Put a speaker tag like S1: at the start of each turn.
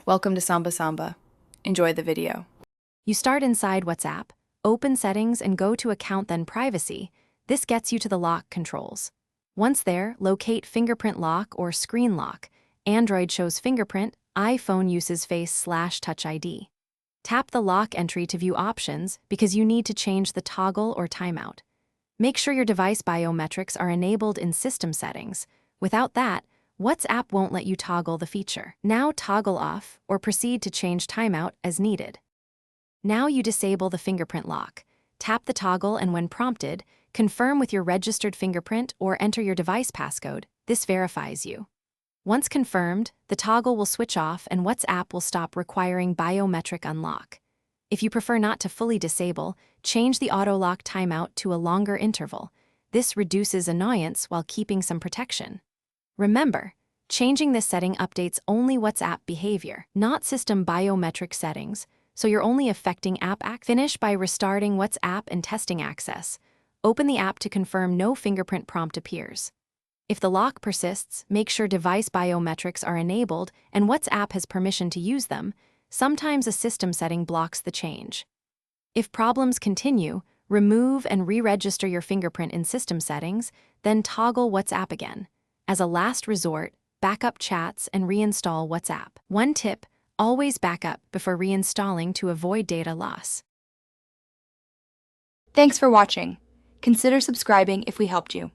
S1: Welcome to Samba Samba. Enjoy the video.
S2: You start inside WhatsApp, open Settings and go to Account then Privacy. This gets you to the lock controls. Once there, locate Fingerprint Lock or Screen Lock. Android shows fingerprint, iPhone uses Face/Touch ID. Tap the lock entry to view options because you need to change the toggle or timeout. Make sure your device biometrics are enabled in system settings. Without that, WhatsApp won't let you toggle the feature. Now toggle off or proceed to change timeout as needed. Now you disable the fingerprint lock. Tap the toggle and when prompted, confirm with your registered fingerprint or enter your device passcode. This verifies you. Once confirmed, the toggle will switch off and WhatsApp will stop requiring biometric unlock. If you prefer not to fully disable, change the auto-lock timeout to a longer interval. This reduces annoyance while keeping some protection. Remember, changing this setting updates only WhatsApp behavior, not system biometric settings, so you're only affecting app access. Finish by restarting WhatsApp and testing access. Open the app to confirm no fingerprint prompt appears. If the lock persists, make sure device biometrics are enabled and WhatsApp has permission to use them. Sometimes a system setting blocks the change. If problems continue, remove and re-register your fingerprint in system settings, then toggle WhatsApp again. As a last resort, backup chats and reinstall WhatsApp. One tip, always back up before reinstalling to avoid data loss.
S3: Thanks for watching. Consider subscribing if we helped you.